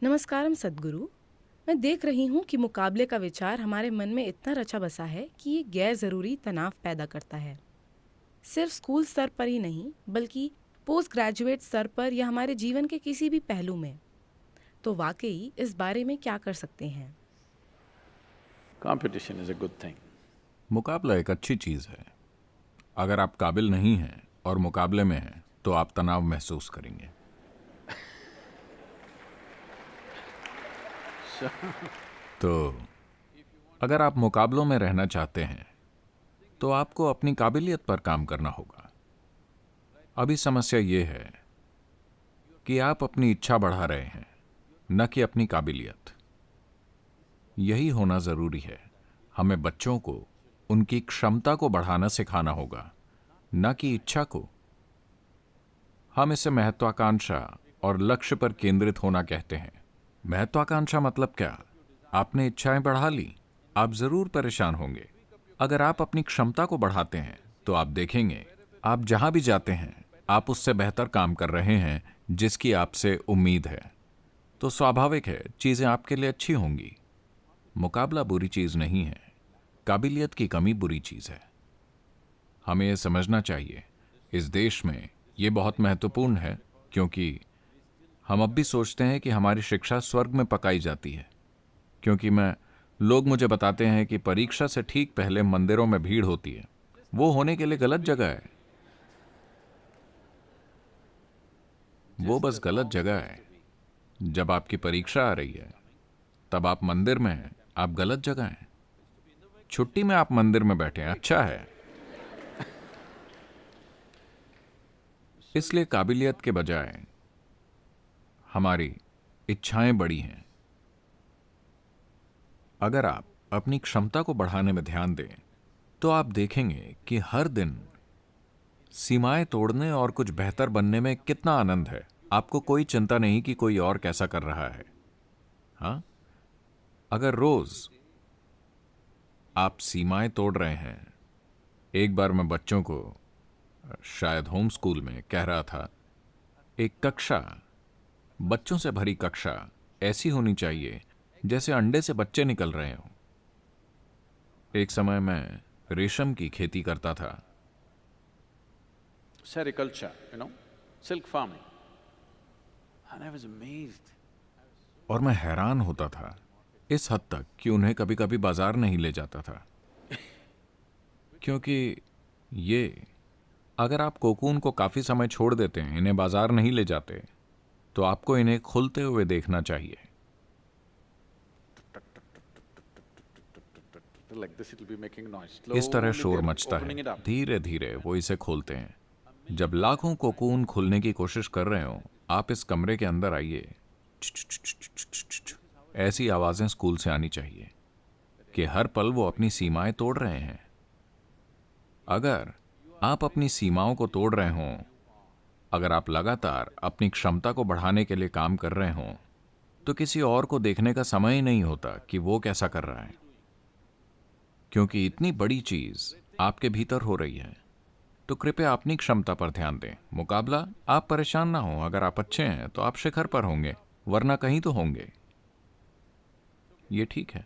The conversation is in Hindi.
नमस्कारम सद्गुरु। मैं देख रही हूँ कि मुकाबले का विचार हमारे मन में इतना रचा बसा है कि ये गैर ज़रूरी तनाव पैदा करता है। सिर्फ स्कूल स्तर पर ही नहीं, बल्कि पोस्ट ग्रेजुएट स्तर पर या हमारे जीवन के किसी भी पहलू में। तो वाकई इस बारे में क्या कर सकते हैं? Competition is a good thing. मुकाबला एक अच्छी चीज है। अगर आप काबिल नहीं हैं और मुकाबले में हैं तो आप तनाव महसूस करेंगे। तो अगर आप मुकाबलों में रहना चाहते हैं तो आपको अपनी काबिलियत पर काम करना होगा। अभी समस्या ये है कि आप अपनी इच्छा बढ़ा रहे हैं, न कि अपनी काबिलियत। यही होना जरूरी है। हमें बच्चों को उनकी क्षमता को बढ़ाना सिखाना होगा, न कि इच्छा को। हम इसे महत्वाकांक्षा और लक्ष्य पर केंद्रित होना कहते हैं। महत्वाकांक्षा मतलब क्या? आपने इच्छाएं बढ़ा ली, आप जरूर परेशान होंगे। अगर आप अपनी क्षमता को बढ़ाते हैं तो आप देखेंगे आप जहां भी जाते हैं आप उससे बेहतर काम कर रहे हैं जिसकी आपसे उम्मीद है। तो स्वाभाविक है चीजें आपके लिए अच्छी होंगी। मुकाबला बुरी चीज नहीं है, काबिलियत की कमी बुरी चीज है। हमें यह समझना चाहिए। इस देश में यह बहुत महत्वपूर्ण है क्योंकि हम अब भी सोचते हैं कि हमारी शिक्षा स्वर्ग में पकाई जाती है। क्योंकि लोग मुझे बताते हैं कि परीक्षा से ठीक पहले मंदिरों में भीड़ होती है। वो होने के लिए गलत जगह है। वो बस गलत जगह है। जब आपकी परीक्षा आ रही है तब आप मंदिर में हैं, आप गलत जगह हैं। छुट्टी में आप मंदिर में बैठे हैं, अच्छा है। इसलिए काबिलियत के बजाय हमारी इच्छाएं बड़ी हैं। अगर आप अपनी क्षमता को बढ़ाने में ध्यान दें तो आप देखेंगे कि हर दिन सीमाएं तोड़ने और कुछ बेहतर बनने में कितना आनंद है। आपको कोई चिंता नहीं कि कोई और कैसा कर रहा है। हाँ, अगर रोज आप सीमाएं तोड़ रहे हैं। एक बार मैं बच्चों को शायद होम स्कूल में कह रहा था, एक कक्षा, बच्चों से भरी कक्षा ऐसी होनी चाहिए जैसे अंडे से बच्चे निकल रहे हों। एक समय मैं रेशम की खेती करता था। Sericulture, silk farming. And I was amazed. और मैं हैरान होता था इस हद तक कि उन्हें कभी कभी बाजार नहीं ले जाता था। क्योंकि अगर आप कोकून को काफी समय छोड़ देते हैं, इन्हें बाजार नहीं ले जाते, तो आपको इन्हें खुलते हुए देखना चाहिए। Like this, it'll be making noise. इस तरह Slowly शोर they're मचता opening है। it up. धीरे धीरे वो इसे खोलते हैं। जब लाखों कोकून खुलने की कोशिश कर रहे हो, आप इस कमरे के अंदर आइए। ऐसी आवाजें स्कूल से आनी चाहिए कि हर पल वो अपनी सीमाएं तोड़ रहे हैं। अगर आप अपनी सीमाओं को तोड़ रहे हों, अगर आप लगातार अपनी क्षमता को बढ़ाने के लिए काम कर रहे हों, तो किसी और को देखने का समय ही नहीं होता कि वो कैसा कर रहा है। क्योंकि इतनी बड़ी चीज आपके भीतर हो रही है। तो कृपया अपनी क्षमता पर ध्यान दें। मुकाबला, आप परेशान ना हो। अगर आप अच्छे हैं तो आप शिखर पर होंगे, वरना कहीं तो होंगे। ये ठीक है।